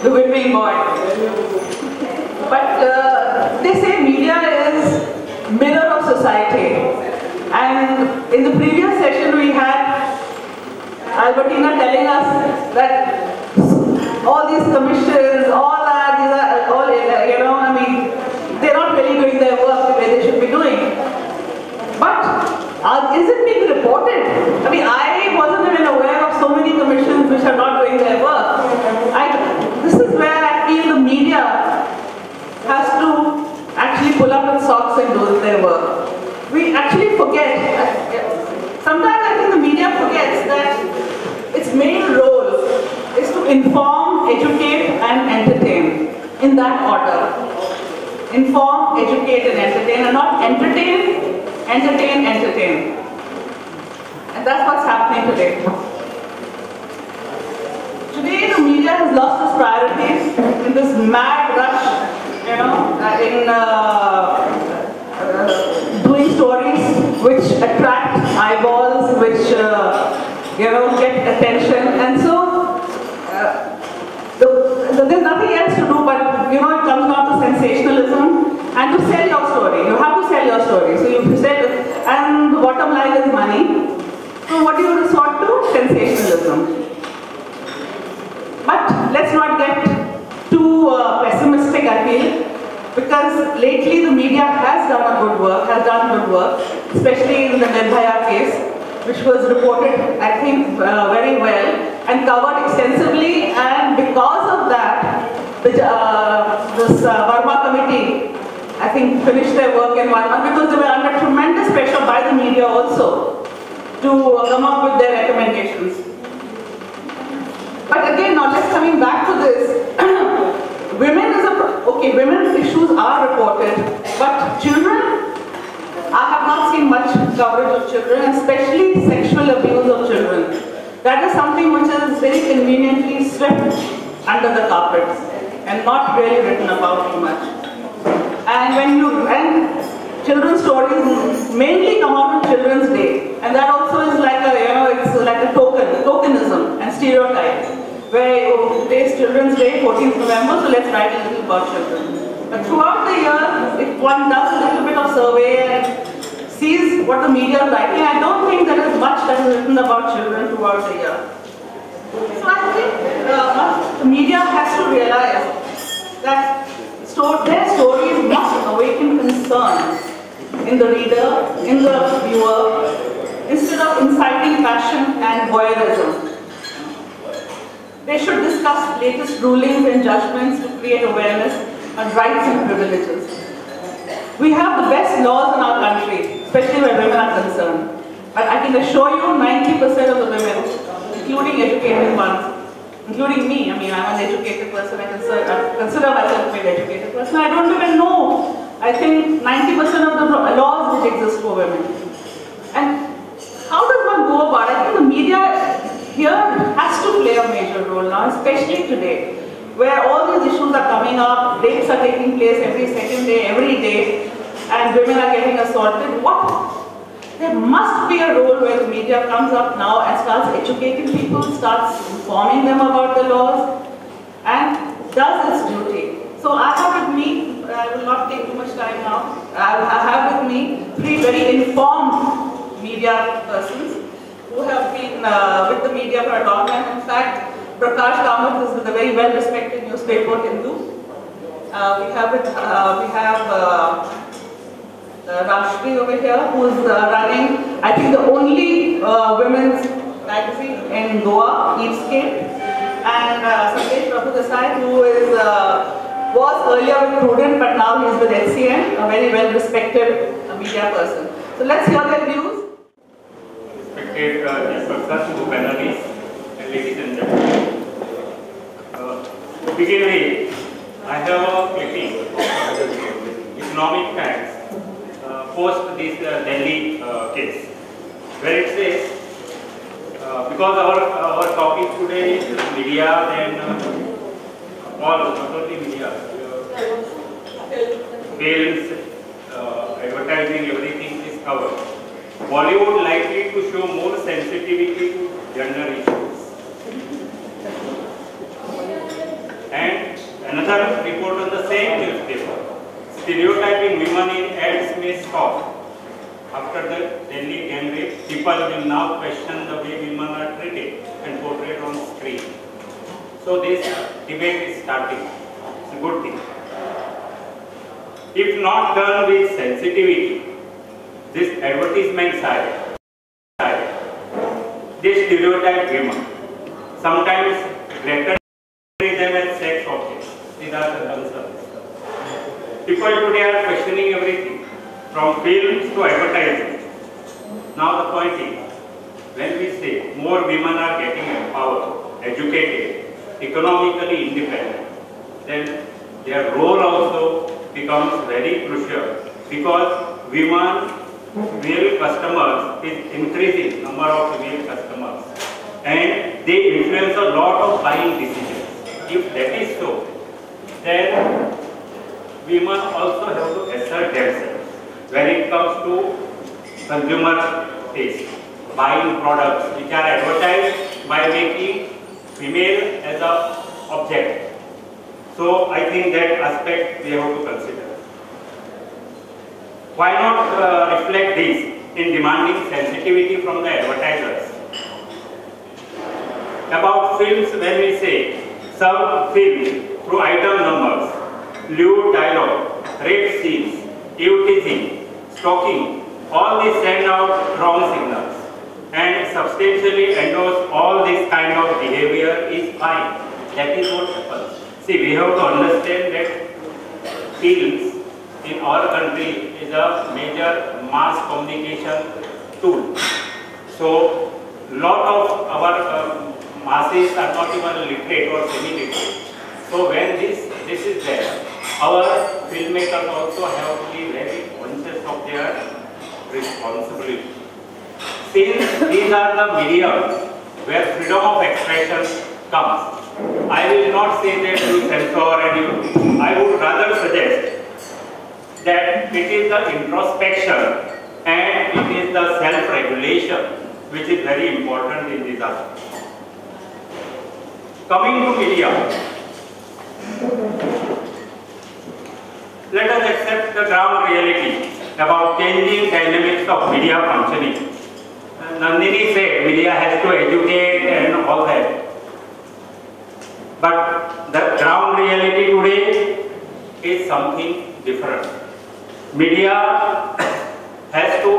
the whipping boy. But they say media is mirror of society. And in the previous session we had Albertina telling us that all these commissions, all that, these are all, you know, I mean, they're not really doing their work the way they should be doing. But is it being reported? I mean, I wasn't even aware of so many commissions which are not doing their work. This is where I feel the media has to actually pull up its socks and do their work. We actually forget. Sometimes I think the media forgets that its main role is to inform, educate and entertain. In that order. Inform, educate and entertain, and not entertain, entertain, entertain. And that's what's happening today. Today the media has lost its priorities in this mad rush, you know, in doing stories which attract eyeballs, which you know, get attention, and so there's nothing else to do but, you know, it comes down to sensationalism and to sell your story. You have to sell your story. So you said, and the bottom line is money. So what do you resort to? Sensationalism. But let's not get too pessimistic, I feel, because lately the media has done good work, especially in the Nirbhaya case, which was reported, I think, very well and covered extensively, and because of that, this Verma committee, I think, finished their work in 1 month because they were under tremendous pressure by the media also to come up with their recommendations. But again, now let's coming back to this. Women's issues are reported, but children, I have not seen much coverage of children, especially sexual abuse of children. That is something which is very conveniently swept under the carpet and not really written about too much. And children's stories mainly come out on Children's Day, and that also is like a, you know, it's like a tokenism and stereotype, where today's Children's Day, 14th November, so let's write a little about children. But throughout the year, if one does a little bit of survey and sees what the media is writing, I don't think there is much that is written about children throughout the year. So I think the media has to realize that their stories must awaken concern in the reader, in the viewer, instead of inciting passion and voyeurism. They should discuss latest rulings and judgments to create awareness on rights and privileges. We have the best laws in our country, especially where women are concerned. But I can assure you 90% of the women, including educated ones, including me, I mean, I'm an educated person, I consider myself to be an educated person, I don't even know, I think 90% of the laws which exist for women. And how does one go about it? I think the media here has to play a major role now, especially today, where all these issues are coming up, rapes are taking place every second day, every day, and women are getting assaulted. There must be a role where the media comes up now and starts educating people, starts informing them about the laws, and does its duty. So I have with me, I will not take too much time now, I have with me 3 very informed media persons who have been with the media for a long time. In fact, Prakash Kamath is with a very well-respected newspaper, Hindu. We have Rashmi over here, who is running, I think, the only women's magazine in Goa, Eepscape, and Sandesh Prabhu Desai, who was earlier with Prudent, but now he is with HCN, a very well-respected media person. So let's hear their views. Respected discussants, panelists, and ladies and gentlemen. To begin with, I have a clipping, economic facts, post this Delhi case, where it says, because our topic today is media and all, not only media, films, advertising, everything is covered. Bollywood likely to show more sensitivity to gender issues. And So this debate is starting. It's a good thing. If not done with sensitivity, this advertisement side, they stereotype women. Sometimes threaten them as sex objects. These are the concerns. People today are questioning everything, from films to advertising. Now the point is, when we say more women are getting empowered, educated, economically independent, then their role also becomes very crucial, because women, male customers is increasing number of female customers, and they influence a lot of buying decisions. If that is so, then women also have to assert themselves when it comes to consumer taste, buying products which are advertised by making female as a object. So I think that aspect we have to consider. Why not reflect this in demanding sensitivity from the advertisers? About films, when we say some films through item numbers, lewd dialogue, rape scenes, teasing, stalking, all these send out wrong signals, and substantially endorse all this kind of behavior is fine. That is what happens. See, we have to understand that films in our country is a major mass communication tool. So, lot of our masses are not even literate or semi-literate. So, when this is there, our filmmakers also have to be very conscious of their responsibility. Since these are the mediums where freedom of expression comes, I will not say that you censor and you. I would rather suggest that it is the introspection and it is the self-regulation which is very important in this aspect. Coming to media, let us accept the ground reality about changing dynamics of media functioning. Nandini said media has to educate and all that. But the ground reality today is something different. Media has to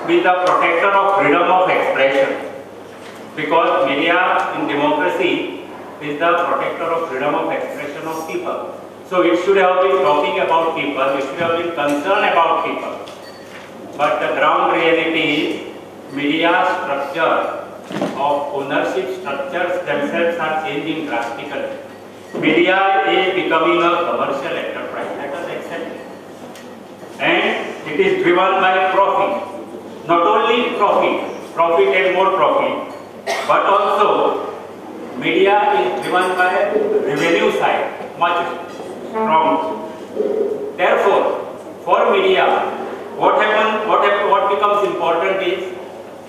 be the protector of freedom of expression, because media in democracy is the protector of freedom of expression of people. So it should have been talking about people, it should have been concerned about people. But the ground reality is media structure of ownership structures themselves are changing drastically. Media is becoming a commercial enterprise. Let us accept it. And it is driven by profit. Not only profit and more profit, but also media is driven by revenue side, much strong. Therefore, for media, what becomes important is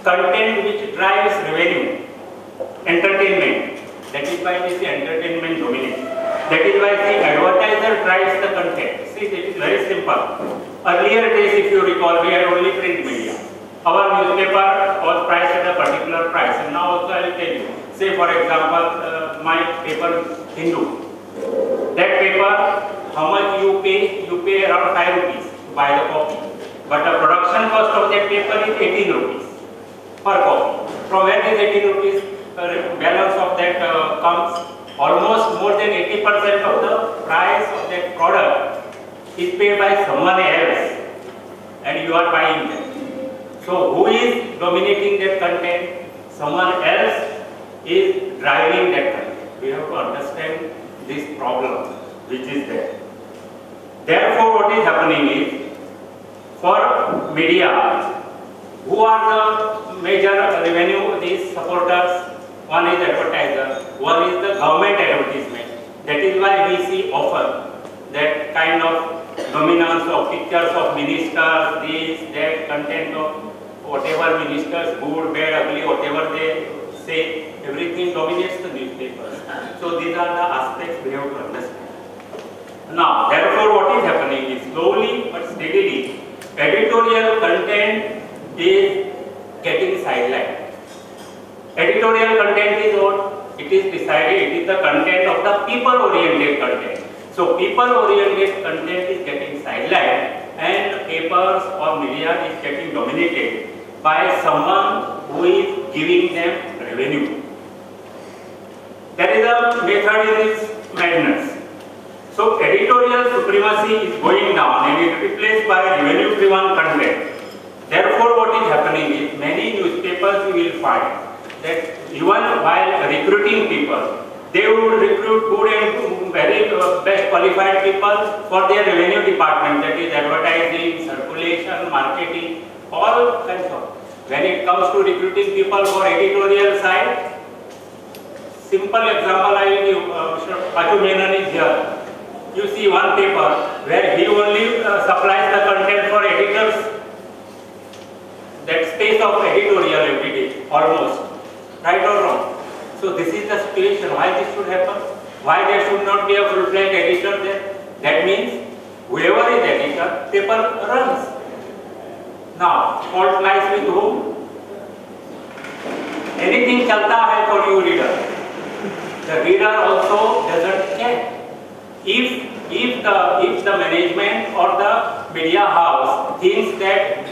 content which drives revenue, entertainment. That is why we say entertainment dominates. That is why the advertiser drives the content. See, it is very simple. Earlier days, if you recall, we had only print media. Our newspaper was priced at a particular price, and now also I will tell you. Say, for example, my paper Hindu. That paper, how much you pay? You pay around 5 rupees to buy the copy. But the production cost of that paper is 18 rupees per copy. From where this 18 rupees balance of that comes? Almost more than 80% of the price of that product is paid by someone else, and you are buying them. So who is dominating that content? Someone else is driving that content. We have to understand this problem which is there. Therefore, what is happening is, for media, who are the major revenue, these supporters? One is advertiser, one is the government advertisement. That is why we see often that kind of dominance of pictures of ministers, this, that, content of whatever ministers, good, bad, ugly, whatever they say, everything dominates the newspapers. So these are the aspects we have to understand. Now, therefore, what is happening is slowly but steadily, editorial content is getting sidelined. Editorial content is what? It is decided, it is the content of the people-oriented content. So people-oriented content is getting sidelined and papers or media is getting dominated by someone who is giving them revenue. That is the method in its madness. So editorial supremacy is going down and is replaced by revenue-driven content. Therefore, what is happening is many newspapers you will find that even while recruiting people, they would recruit good and very best qualified people for their revenue department, that is advertising, circulation, marketing, all kinds of. When it comes to recruiting people for editorial side, simple example I will give, Mr. Paju Menon is here. You see one paper where he only supplies the content for editors, that space of editorial every day, almost. Right or wrong? So this is the situation. Why this should happen? Why there should not be a full-fledged editor there? That means whoever is editor, paper runs. Now, fault lies with whom? Anything chalta hai for you reader. The reader also doesn't care. If the management or the media house thinks that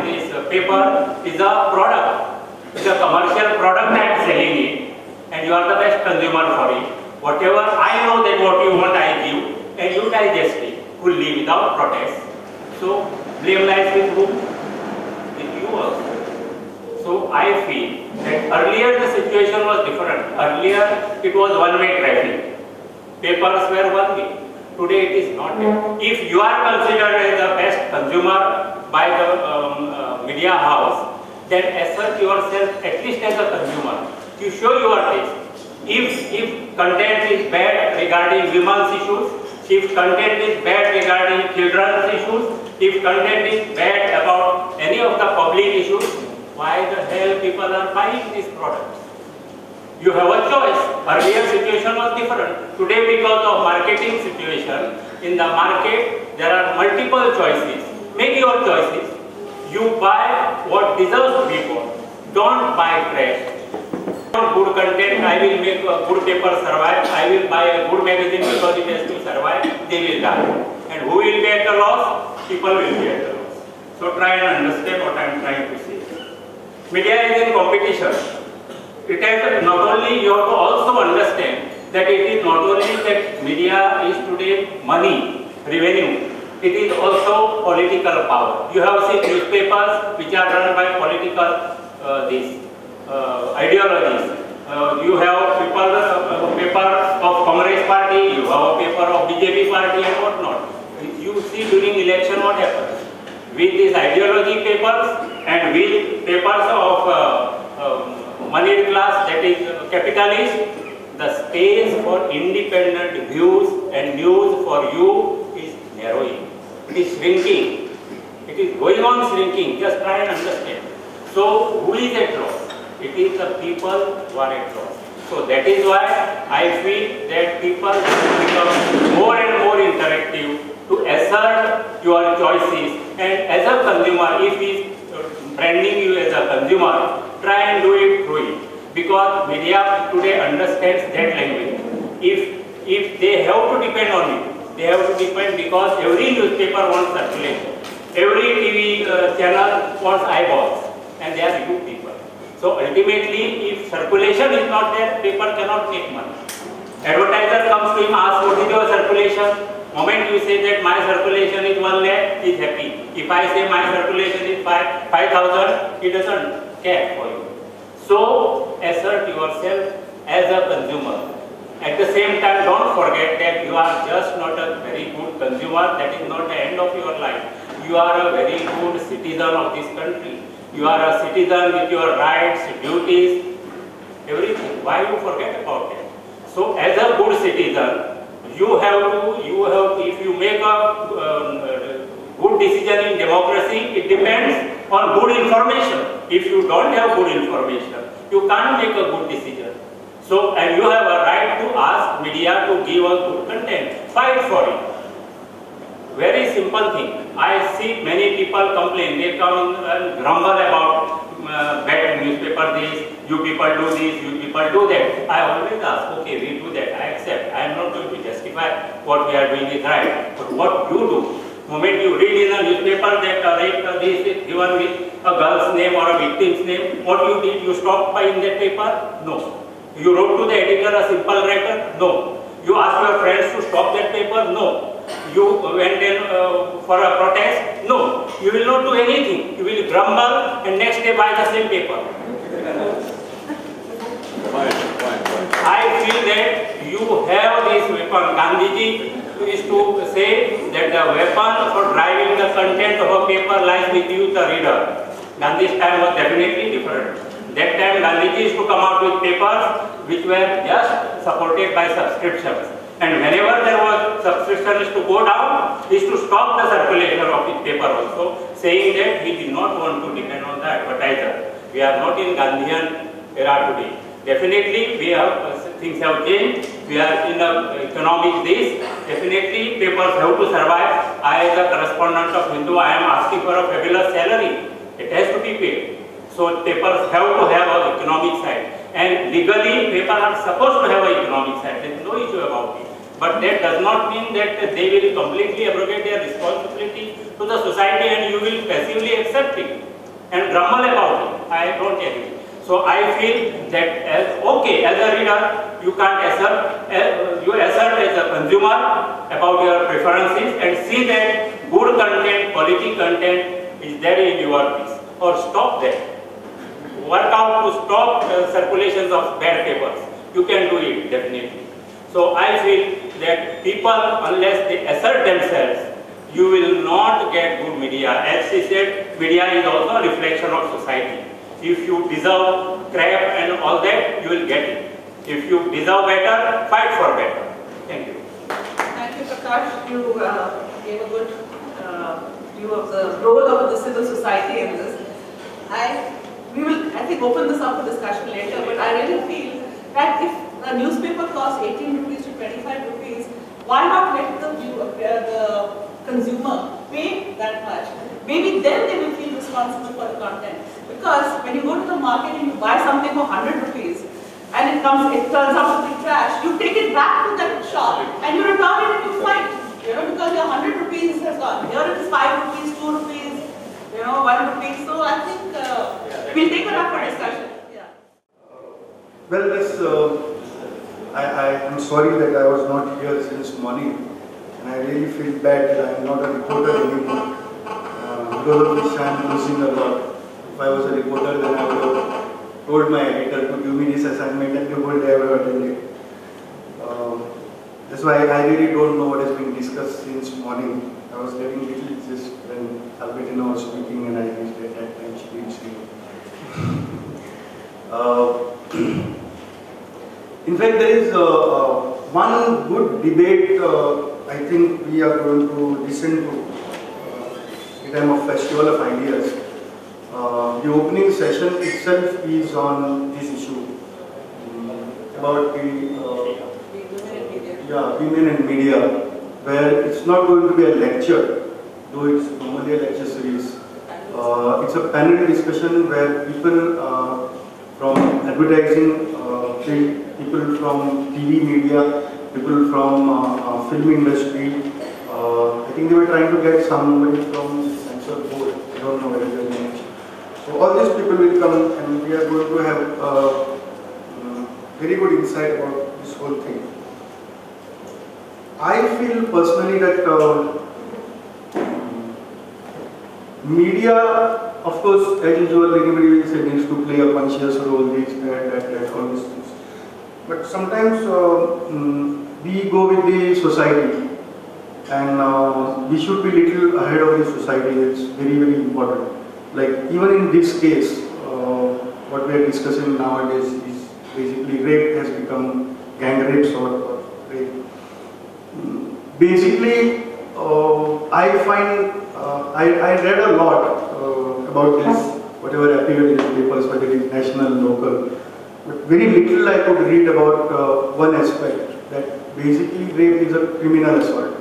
this paper is a product, it's a commercial product I am selling it, and you are the best consumer for it. Whatever I know that what you want I give, and you digest it fully without protest. So blame lies with whom? With you also. So I feel that earlier the situation was different. Earlier it was one-way traffic. Papers were one way. Today it is not. If you are considered as the best consumer by the media house, then assert yourself at least as a consumer. You show your taste. If content is bad regarding women's issues, if content is bad regarding children's issues, if content is bad about any of the public issues, why the hell people are buying these products? You have a choice. Earlier situation was different. Today because of marketing situation, in the market there are multiple choices. Make your choices. You buy what deserves to be bought. Don't buy trash. Good content, I will make a good paper survive. I will buy a good magazine because it has to survive. They will die. And who will be at the loss? People will be at the loss. So try and understand what I am trying to say. Media is in competition. It has not only, you have to also understand that it is not only that media is today money, revenue. It is also political power. You have seen newspapers which are run by political ideologies. You have paper of Congress party, you have a paper of BJP party and whatnot. You see during election what happens. With these ideology papers and with papers of moneyed class, that is capitalist, the space for independent views and news for you is narrowing. It is shrinking. It is going on shrinking. Just try and understand. So who is at loss? It is the people who are at loss. So that is why I feel that people become more and more interactive to assert your choices. And as a consumer, if he is branding you as a consumer, try and do it through it. Because media today understands that language. If they have to depend on it, they have to depend because every newspaper wants circulation. Every TV channel wants eyeballs. And they are good people. So ultimately, if circulation is not there, paper cannot make money. Advertiser comes to him, asks what is your circulation. Moment you say that my circulation is 1 lakh, he is happy. If I say my circulation is 5,000, he doesn't care for you. So assert yourself as a consumer. At the same time, don't forget that you are just not a very good consumer. That is not the end of your life. You are a very good citizen of this country. You are a citizen with your rights, duties, everything. Why you forget about it? So as a good citizen, you have to, if you make a good decision in democracy, it depends on good information. If you don't have good information, you can't make a good decision. So, and you have a right to ask media to give a good content. Fight for it. very simple thing. I see many people complain, they come and grumble about bad newspaper this, you people do this, you people do that. I always ask, okay, we do that, I accept. I am not going to justify what we are doing is right. But what you do, moment you read in a newspaper that rape this is given with a girl's name or a victim's name, what you did, you stopped by in that paper? No. You wrote to the editor a simple letter? No. You asked your friends to stop that paper? No. You went in for a protest? No. You will not do anything. You will grumble and next day buy the same paper. I feel that you have this weapon. Gandhiji is to say that the weapon for driving the content of a paper lies with you, the reader. Gandhi's time was definitely different. That time Gandhiji used to come out with papers which were just supported by subscriptions. And whenever there was subscription is to go down, is to stop the circulation of his paper also, saying that he did not want to depend on the advertiser. We are not in Gandhian era today. Definitely we have, things have changed. We are in the economic days. Definitely papers have to survive. I as a correspondent of Hindu, I am asking for a fabulous salary. It has to be paid. So papers have to have an economic side. And legally, papers are supposed to have an economic side. There is no issue about it. But that does not mean that they will completely abrogate their responsibility to the society and you will passively accept it and grumble about it. I don't agree. So I feel that as a reader, you can't assert, you assert as a consumer about your preferences and see that good content, quality content is there in your piece. Or stop that. Work out to stop circulations of bad papers. You can do it, definitely. So I feel that people, unless they assert themselves, you will not get good media. As she said, media is also a reflection of society. If you deserve crap and all that, you will get it. If you deserve better, fight for better. Thank you. Thank you, Prakash. You gave a good view of the role of the civil society in this. We will, I think, open this up for discussion later, but I really feel that if a newspaper costs 18 rupees to 25 rupees, why not let the consumer pay that much? Maybe then they will feel responsible for the content. Because when you go to the market and you buy something for 100 rupees, and it turns out to be trash, you take it back to that shop and you return it and you fight. Because your 100 rupees has gone. Here it is 5 rupees, 2 rupees, 1 rupee. So I think we'll take it up for discussion. Yeah. Well, I am sorry that I was not here since morning, and I really feel bad that I am not a reporter anymore. Because of which I am losing a lot. If I was a reporter, then I would have told my editor to give me this assignment and the whole day I would have done it. That's why I really don't know what has been discussed since morning. I was getting a little just when Albertina was speaking and I reached at that time she didn't see me. In fact, there is one good debate I think we are going to listen to in time of Festival of Ideas. The opening session itself is on this issue about the women and media, where it's not going to be a lecture, though it's normally a lecture series. It's a panel discussion where people from advertising field, people from TV media, people from film industry. I think they were trying to get somebody from the censor board. I don't know whether their names. So all these people will come and we are going to have very good insight about this whole thing. I feel personally that media, of course, as usual, anybody will say needs to play a conscious role, this, that, all these things. But sometimes we go with the society, and we should be little ahead of the society. It's very, very important. Like even in this case, what we are discussing nowadays is basically rape has become gang rapes or rape. Basically, I find I read a lot about this, whatever appeared in the papers, whether it is national, local, but very little I could read about one aspect, that basically rape is a criminal assault.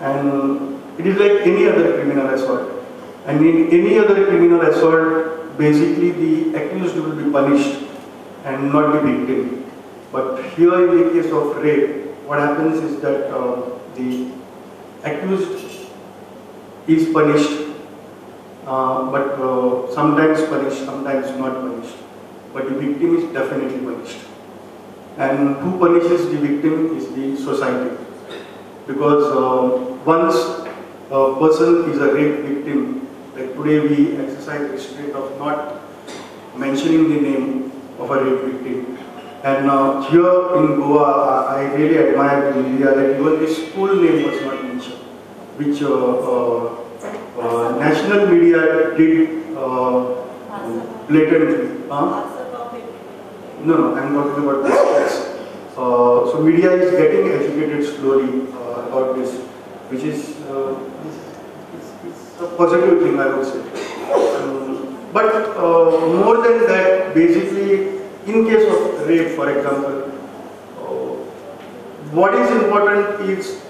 And it is like any other criminal assault. And in any other criminal assault, basically the accused will be punished and not the victim. But here in the case of rape, what happens is that the accused is punished, but sometimes punished, sometimes not punished. But the victim is definitely punished. And who punishes the victim is the society. Because once a person is a rape victim, like today we exercise restraint of not mentioning the name of a rape victim. And here in Goa, I really admire the media that even the school name was not mentioned, which national media did blatantly. No, I'm talking about this case. So media is getting educated slowly about this, which is it's a positive thing, I would say. But more than that, basically, in case of rape, for example, what is important is,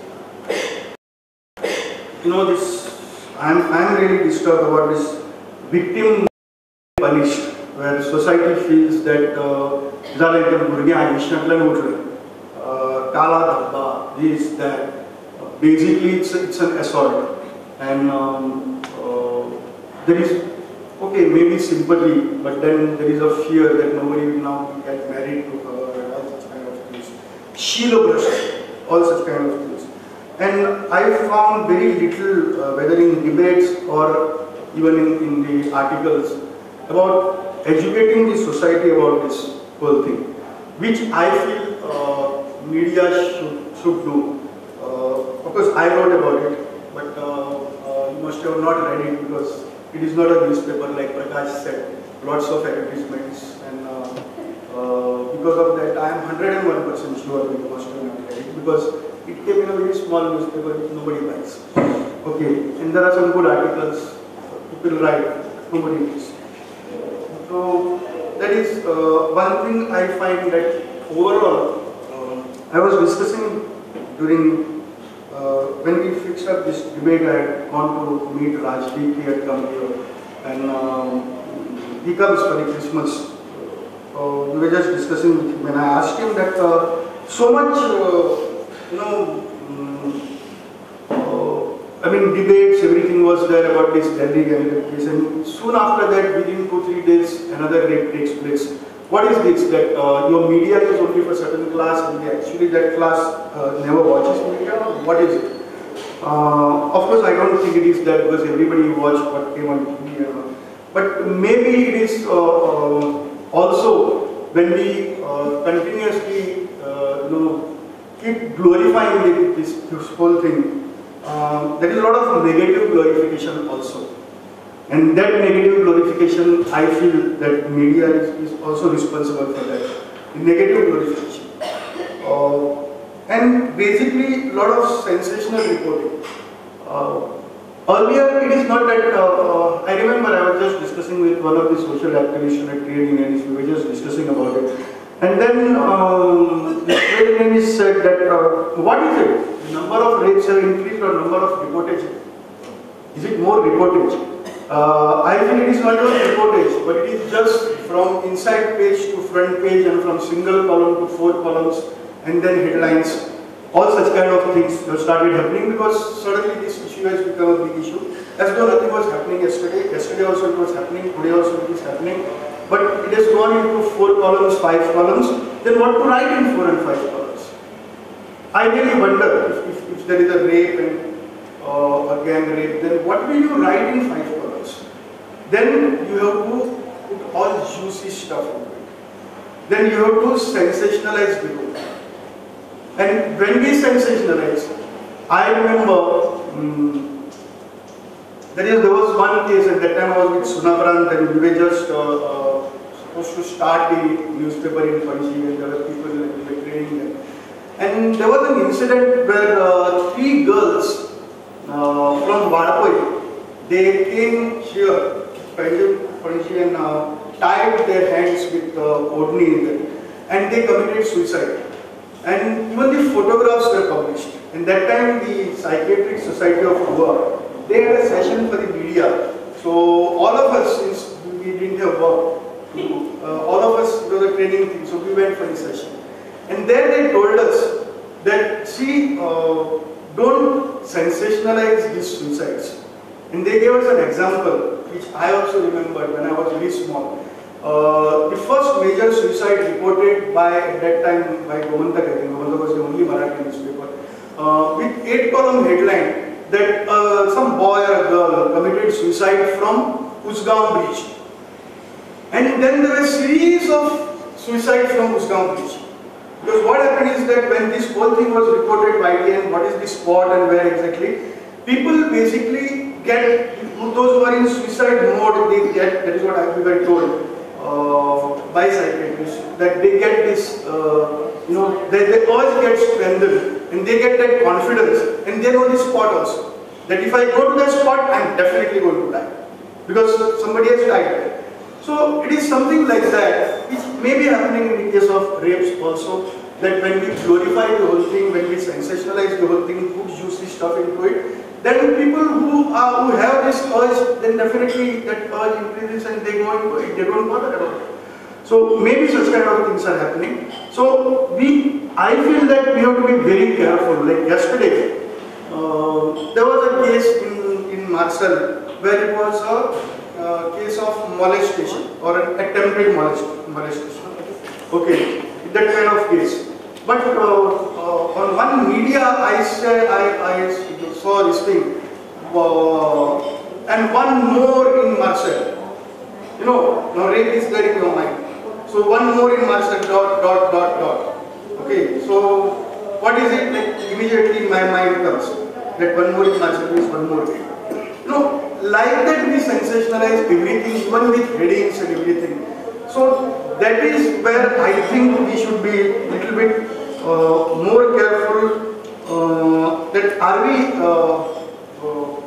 this. I'm really disturbed about this victim punished, where society feels that this, that. Basically, it's an assault, and there is, okay, maybe sympathy, but then there is a fear that nobody will now get married to her and all such kind of things. Shilabhrashta, all such kind of things. And I found very little, whether in debates or even in the articles, about educating the society about this whole thing, which I feel media should do. Of course, I wrote about it, but you must have not read it because it is not a newspaper, like Prakash said. Lots of advertisements, and because of that, I am 101% sure that you must have not read it, because it came in a very small newspaper which nobody buys. Okay, and there are some good articles people write, nobody reads. So that is one thing I find that overall, I was discussing during when we fixed up this debate. I had gone to meet Rajdeep, he had come here, and he comes for the Christmas. We were just discussing with him, and I asked him that so much, debates, everything was there about this Delhi case, and soon after that, within 2-3 days, another rape takes place. What is this? That your media is only for certain class, and actually that class never watches media? What is it? Of course, I don't think it is that, because everybody watched what came on TV. But maybe it is also when we continuously keep glorifying this whole thing. There is a lot of negative glorification also. And that negative glorification, I feel that media is also responsible for that. Negative glorification. And basically, a lot of sensational reporting. Earlier, it is not that, I remember I was just discussing with one of the social activists at trade unions, we were just discussing about it. And then the trade unionists said that, what is it? The number of rapes have increased or number of reportage? Is it more reportage? I feel it is not even reportage, but it is just from inside page to front page and from single column to 4 columns and then headlines. All such kind of things have started happening because suddenly this issue has become a big issue. As though nothing was happening yesterday. Yesterday also it was happening, today also it is happening. But it has gone into 4 columns, 5 columns. Then what to write in 4 and 5 columns? I really wonder if there is a rape and a gang rape, then what will you write in 5 columns? Then you have to put all juicy stuff into it. Then you have to sensationalize the book. And when we sensationalize, I remember there was one case at that time I was with Sunaprant, and we were just supposed to start the newspaper in Panji, and there were people who were training them. And there was an incident where 3 girls from Vadapoi, they came here, Panji, and tied their hands with odni in them, and they committed suicide. And even the photographs were published. And that time the Psychiatric Society of Goa, they had a session for the media. So all of us, since we didn't have work, all of us, it was a training thing, so we went for the session. And there they told us that, see, don't sensationalize these suicides. And they gave us an example, which I also remember when I was very small. The first major suicide reported by, at that time, by Gomantak, I think Gomantak was the only Marathi newspaper, with 8-column headline that some boy or a girl committed suicide from Usgaon Beach. And then there were a series of suicide from Usgaon Beach. Because what happened is that when this whole thing was reported widely and what is the spot and where exactly, people basically get, those who are in suicide mode, they get, that is what we were told by psychiatrists, that they get this, the urge gets strengthened and they get that confidence and they know the spot also. That if I go to that spot, I'm definitely going to die. Because somebody has died there. So it is something like that, which may be happening in the case of rapes also, that when we glorify the whole thing, when we sensationalize the whole thing, put juicy stuff into it, then people who have this urge, then definitely that urge increases and they go into it, they don't bother about it. So maybe such kind of things are happening. So I feel that we have to be very careful. Like yesterday, there was a case in Marcel where it was a case of molestation or an attempted molestation. Okay, that kind of case. But on one media, I saw this thing, and one more in Marcel. You know, now rape is there in your mind. So one more in Marcel, ... Okay, so what is it? Like immediately my mind comes that one more in Marcel means one more rape. You know, like that we sensationalize everything, even with headings and everything. So that is where I think we should be a little bit more careful. That are we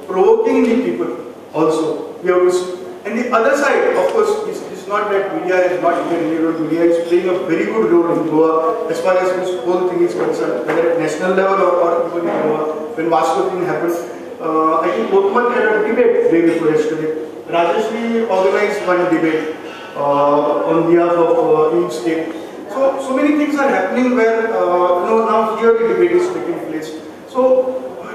provoking the people also? We have to. And the other side, of course, is not that media is not playing any role. Media is playing a very good role in Goa as far as this whole thing is concerned, whether at national level or even in Goa. When Vasco thing happened, I think Lokman had a debate day before yesterday. Rajeshri organized one debate on behalf of each state. So many things are happening where now here the debate is taking place. So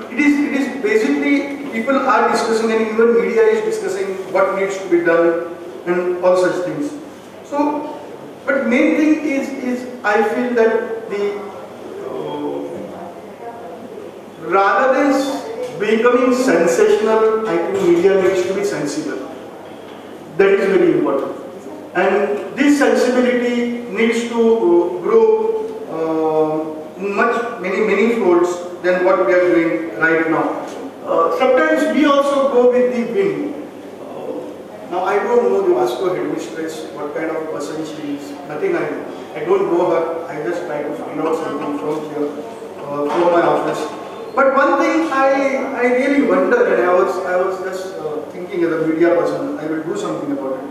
it is basically people are discussing and even media is discussing what needs to be done and all such things. So, but main thing is I feel that rather than becoming sensational, I think media needs to be sensible. That is very important. And this sensibility needs to grow in many folds than what we are doing right now. Sometimes we also go with the wind. Now I don't know the Vasco headmistress, what kind of person she is. Nothing I know. I don't know her. I just try to find out something from here, from my office. But one thing I really wonder, and I was just thinking as a media person, I will do something about it.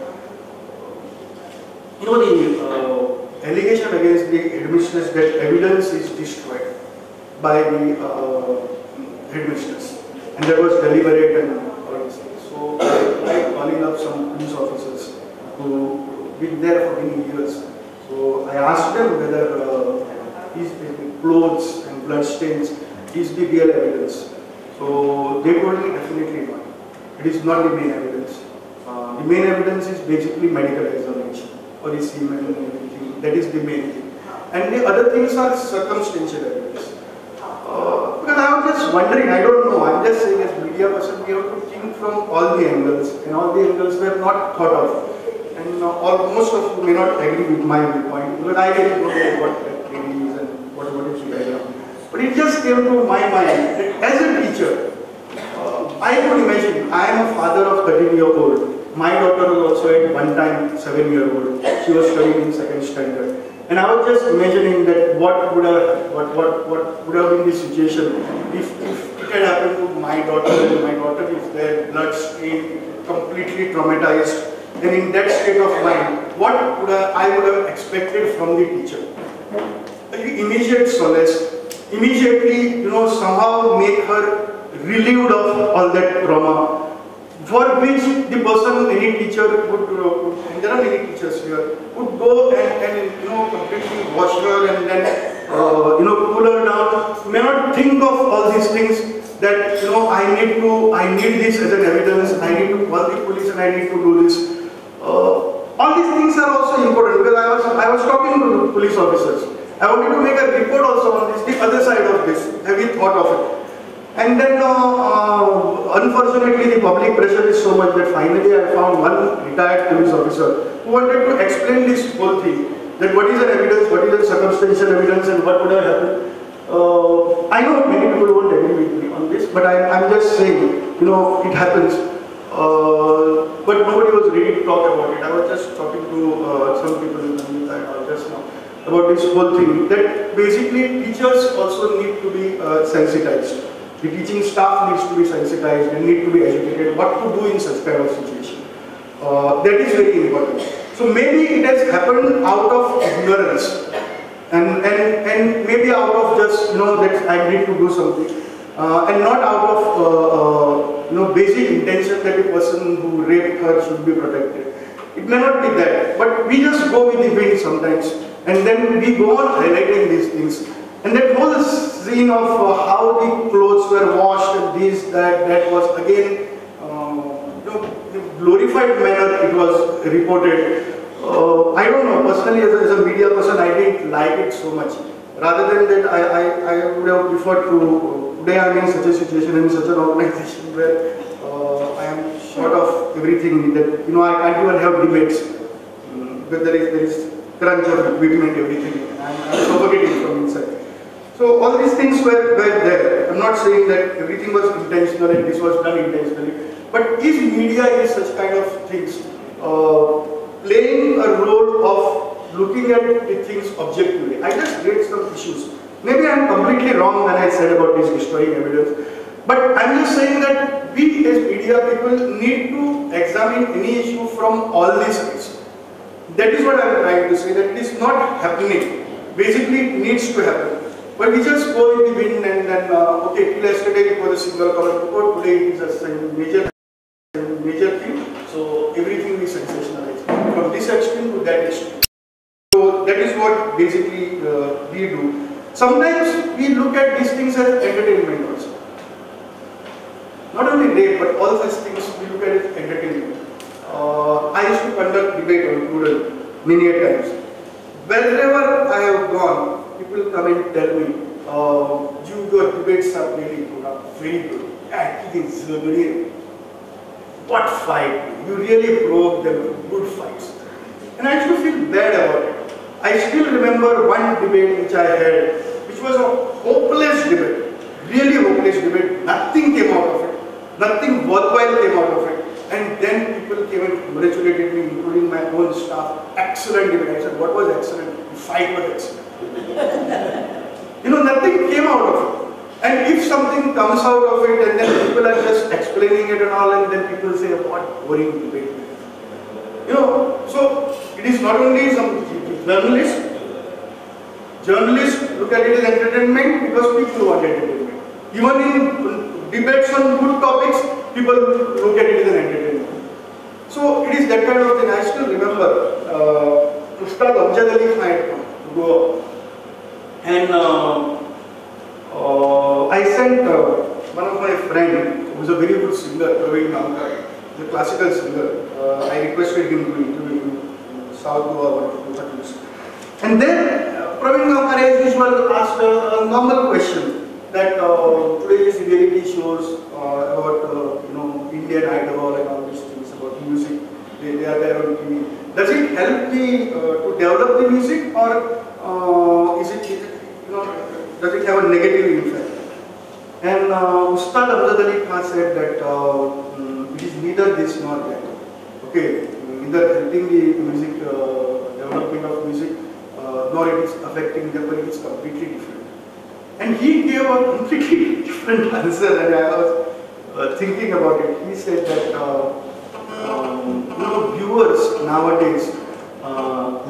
You know, the allegation against the headmistress that evidence is destroyed by the headmistress, and that was deliberate and all this. So I calling up some police officers who been there for many years. So I asked them whether these clothes and blood stains is the real evidence. So they told me definitely not. It is not the main evidence. The main evidence is basically medical examination or the semen and everything. That is the main thing. And the other things are circumstantial evidence. Because I was just wondering, I don't know, I'm just saying as media person, we have to think from all the angles, and all the angles we have not thought of. And most of you may not agree with my viewpoint, because I really don't know what that really is and what is the background. But it just came to my mind that as a teacher, I could imagine, I am a father of 13-year-old. My daughter was also at one time 7-year-old. She was studying in 2nd standard. And I was just imagining that what would have been the situation if it had happened to my daughter, and my daughter is there, blood stained, completely traumatized. Then in that state of mind, what I would have expected from the teacher? The immediate solace, immediately, somehow make her relieved of all that trauma, for which the person, any teacher would, and there are many teachers here, would go and completely wash her and then, cool her down, may not think of all these things that, I need this as an evidence, I need to call the police and I need to do this. All these things are also important because I was talking to police officers. I wanted to make a report also on this, the other side of this. Have you thought of it? And then, unfortunately, the public pressure is so much that finally I found one retired police officer who wanted to explain this whole thing. That what is an evidence, what is a circumstantial evidence, and what would have happened. I know many people won't agree with me on this, but I'm just saying, it happens. But nobody was ready to talk about it. I was just talking to some people in the just now about this whole thing, that basically teachers also need to be sensitized. The teaching staff needs to be sensitized, they need to be educated what to do in such kind of situation. That is very important. So maybe it has happened out of ignorance and maybe out of just, that I need to do something and not out of, basic intention that the person who raped her should be protected. It may not be that, but we just go with the wind sometimes and then we go on highlighting these things. And that whole scene of how the clothes were washed and this, that was again, in glorified manner it was reported. I don't know, personally as a media person, I didn't like it so much. Rather than that, I would have preferred to, today I am in such a situation, in such an organization where I am short of everything that, I can't even have debates. But there is crunch of equipment, everything. I am suffocating from inside. So all these things were there. I'm not saying that everything was intentional and this was done intentionally. But is media in such kind of things playing a role of looking at the things objectively? I just read some issues. Maybe I'm completely wrong when I said about this destroying evidence. But I'm just saying that we as media people need to examine any issue from all these sides. That is what I'm trying to say, that it is not happening. Basically, it needs to happen. But we just go in the wind and then, okay, till yesterday it was a single color report, today it is a major thing, so everything is sensationalized. From this extreme to that extreme. So that is what basically we do. Sometimes we look at these things as entertainment also. Not only rape, but all such things we look at as entertainment. I used to conduct debate on Google many a times. Wherever I have gone, people come and tell me, your debates are really good, very good. What fight? You really broke them, good fights. And I used to feel bad about it. I still remember one debate which I had, which was a hopeless debate, really hopeless debate. Nothing came out of it, nothing worthwhile came out of it. And then people came and congratulated me, including my own staff. Excellent debate. I said, what was excellent? The fight was excellent. Nothing came out of it. And if something comes out of it and then people are just explaining it and all, and then people say, what boring debate. So it is not only some journalists look at it as entertainment because people want entertainment. Even in debates on good topics, people look at it as an entertainment. So it is that kind of thing. I still remember Ustad Amjad Ali Khan had come to Goa. And I sent one of my friends, who is a very good singer, Praveen Namkar, the classical singer. I requested him to interview in South Goa. And then Praveen Namkar, as usual, asked a normal question that today's reality shows about Indian Idol and all these things about music. They are there on TV. Does it help to develop the music, or is it does it have a negative effect? And Ustad Amjad Ali Khan said that it is neither this nor that. Okay, neither helping the music development of music, nor it is affecting them, but it is completely different. And he gave a completely different answer, and I was thinking about it. He said that viewers nowadays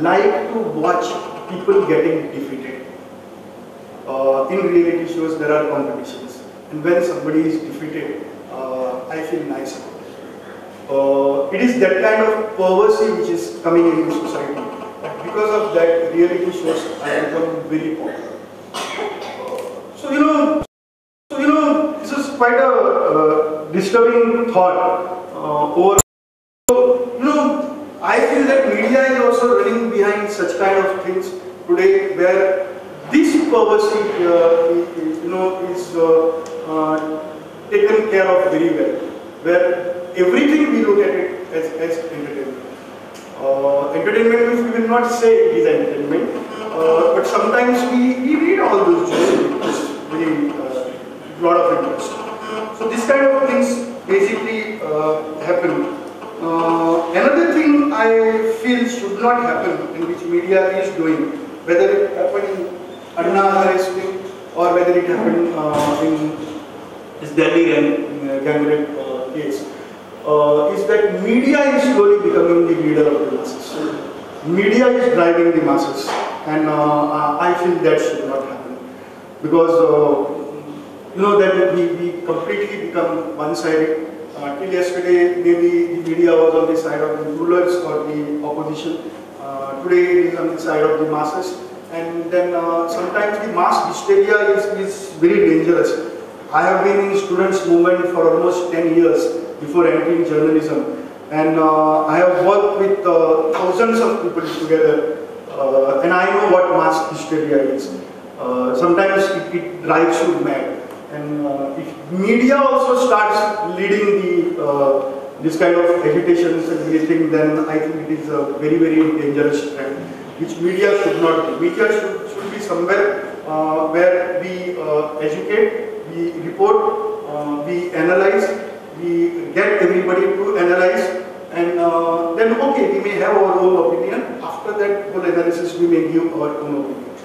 like to watch people getting defeated. in reality shows there are competitions. And when somebody is defeated, I feel nice about it. It is that kind of perversity which is coming into society. Because of that, reality shows have become very popular. So you know, this is quite a disturbing thought. I feel that media is also running behind such kind of things today, where this perversity, is taken care of very well. Where everything we look at it as entertainment. Entertainment means we will not say it is entertainment, but sometimes we read all those jokes with very lot of interest. So this kind of things basically happen. Another thing I feel should not happen, in which media is doing, whether it happened in Anna Hazare thing or whether it happened in this Delhi gang rape case, is that media is slowly becoming the leader of the masses. Media is driving the masses, and I feel that should not happen, because that we completely become one-sided. Till yesterday, maybe the media was on the side of the rulers or the opposition. Today it is on the side of the masses, and then sometimes the mass hysteria is very dangerous. I have been in students' movement for almost 10 years before entering journalism, and I have worked with thousands of people together, and I know what mass hysteria is. Sometimes it drives you mad. And if media also starts leading this kind of agitations and everything, then I think it is a very, very dangerous trend, which media should not be. Media should be somewhere where we educate, we report, we analyze, we get everybody to analyze, and then okay, we may have our own opinion. After that whole analysis, we may give our own opinion.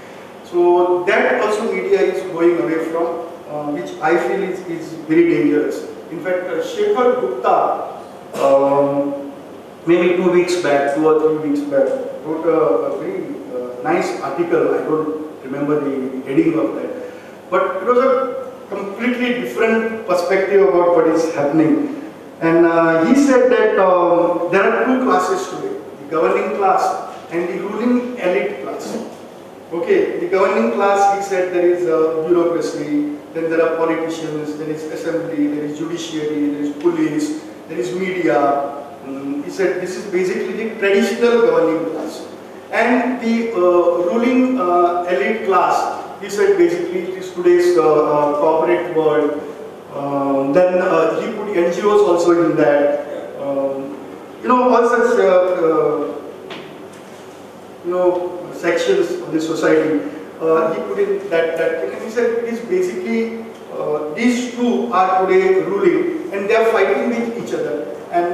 So that also media is going away from, which I feel is very dangerous. In fact, Shekhar Gupta, maybe 2 weeks back, 2 or 3 weeks back, wrote a very nice article. I don't remember the heading of that, but it was a completely different perspective about what is happening. And he said that there are two classes today: the governing class and the ruling elite class. Okay, the governing class, he said, there is bureaucracy, then there are politicians, there is assembly, there is judiciary, there is police, there is media. He said this is basically the traditional governing class. And the ruling elite class, he said basically it is today's corporate world. Then he put NGOs also in that. All such sections of the society. He put in that thing, and he said it is basically these two are today ruling, and they are fighting with each other. And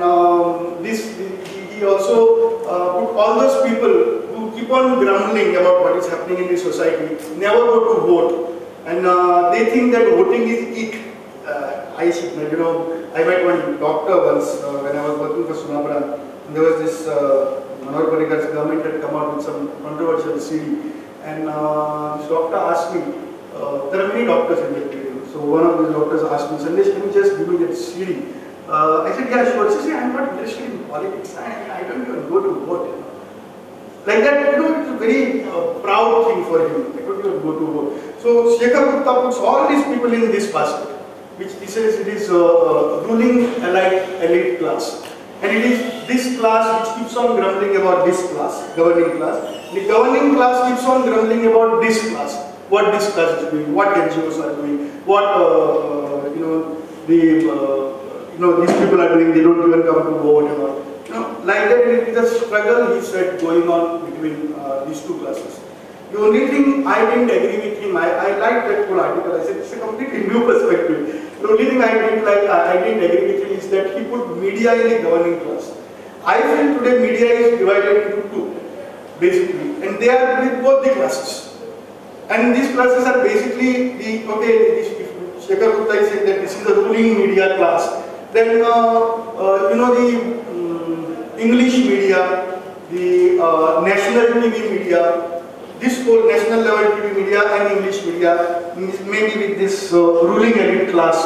he also put all those people who keep on grumbling about what is happening in the society, never go to vote, and they think that voting is it. I met one doctor once when I was working for Sunabran, and there was this Manohar Parrikar's government had come out with some controversial CD, and this doctor asked me, there are many doctors in the video, so one of these doctors asked me, Sandesh, can you just give me that CD? I said, yeah, sure. She said, I'm not interested in politics, I don't even go to vote. Like that, it's a very proud thing for him. I don't even go to vote. So Shekhar Gupta puts all these people in this basket, which he says it is ruling elite class. And it is this class which keeps on grumbling about this class, governing class. The governing class keeps on grumbling about this class, what this class is doing, what NGOs are doing, what these people are doing. They don't even come to vote. Like that, it is a struggle, he said, going on between these two classes. The only thing I didn't agree with him, I liked that whole article. I said it's a completely new perspective. The only thing I didn't agree with him is that he put media in the governing class. I feel today media is divided into two, basically, and they are with both the classes. And these classes are basically if Shekhar Gupta is saying that this is a ruling media class, then the English media, the national TV media, this whole national level TV media and English media, maybe with this ruling elite class,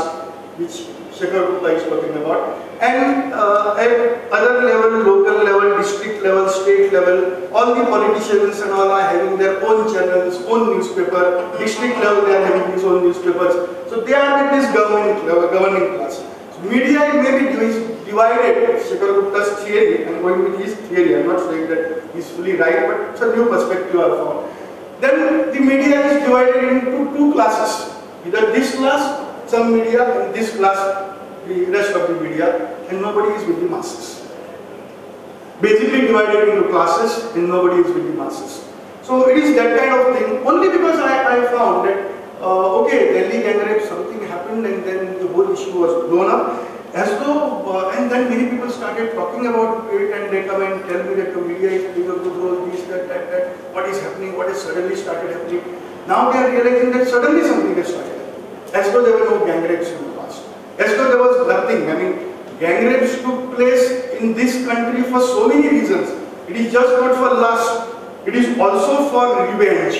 which Shekhar Gupta is talking about, and at other level, local level, district level, state level, all the politicians and all are having their own channels, own newspaper. District level, they are having his own newspapers. So they are with this governing class. So media may be divided. Shekhar Gupta's theory, I'm going with his theory, I'm not saying that he's fully right, but it's a new perspective I've found. Then the media is divided into two classes. Either this class, some media, and this class, the rest of the media, and nobody is with the masses. Basically divided into classes, and nobody is with the masses. So it is that kind of thing, only because I found that, okay, Delhi gang rape, something happened, and then the whole issue was blown up, as though, and then many people started talking about it, and they come and tell me that the media is playing a good role, this, that, what is happening, what has suddenly started happening. Now they are realizing that suddenly something has started happening, as though there were no gang rapes in the past. As though there was nothing. I mean, gang rapes took place in this country for so many reasons. It is just not for lust. It is also for revenge.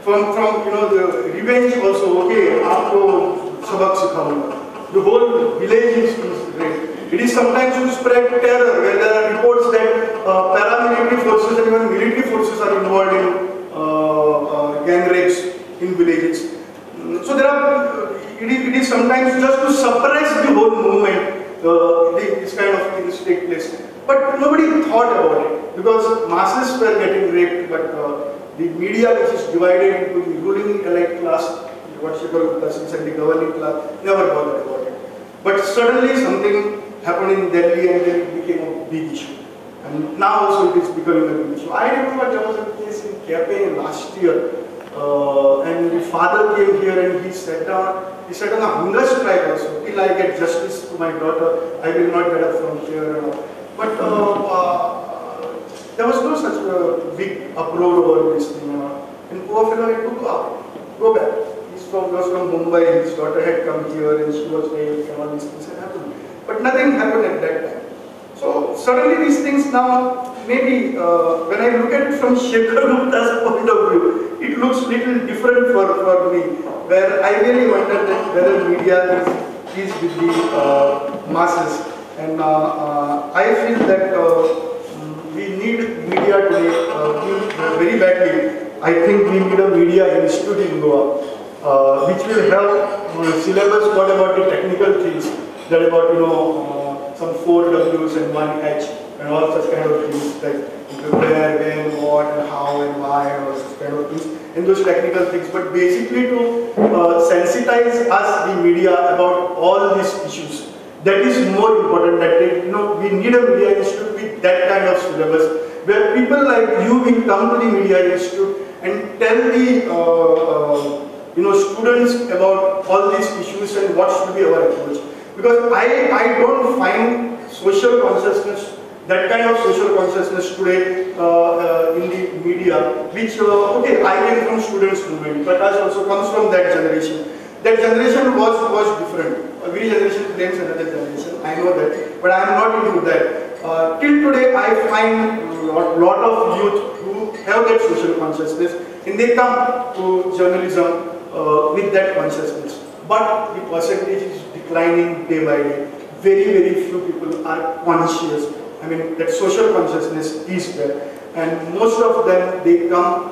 From the revenge also. Okay, aapko sabak sikhaunga. The whole village is raped. It is sometimes to spread terror, where there are reports that paramilitary forces and even military forces are involved in gang rapes in villages. So there are. It is sometimes just to suppress the whole movement, this kind of things take place. But nobody thought about it, because masses were getting raped, but the media, which is divided into the ruling elite class, what Shekhar Gupta says, and the governing class, never bothered about it. But suddenly something happened in Delhi, and then it became a big issue. And now also it is becoming a big issue. I remember there was a case in Cape last year, and the father came here and he sat on a hunger strike also. Till I get justice to my daughter, I will not get up from here. But there was no such big uproar over this thing. And poor fellow had to go back. He was from Mumbai, his daughter had come here and she was raped and all these things had happened. But nothing happened at that time. So suddenly these things now, maybe when I look at it from Shekhar Gupta's point of view, it looks little different for me, where I really wonder that whether media is with the masses. And I feel that we need media today very badly. I think we need a media institute in Goa, which will have syllabus not about the technical things, that about some 4 W's and 1 H and all such kind of things, like where, when, what, and how, and why, and all such kind of things, and those technical things. But basically to sensitize us, the media, about all these issues. That is more important. That we need a media institute with that kind of syllabus, where people like you will come to the media institute and tell the students about all these issues and what should be our approach. Because I don't find social consciousness, that kind of social consciousness today in the media, which, okay, I came from students' movement, Prakash also comes from that generation. That generation was different. Every generation claims another generation, I know that, but I am not into that. Till today, I find a lot of youth who have that social consciousness, and they come to journalism with that consciousness. But the percentage is declining day by day. Very, very few people are conscious. I mean, that social consciousness is there. And most of them, they come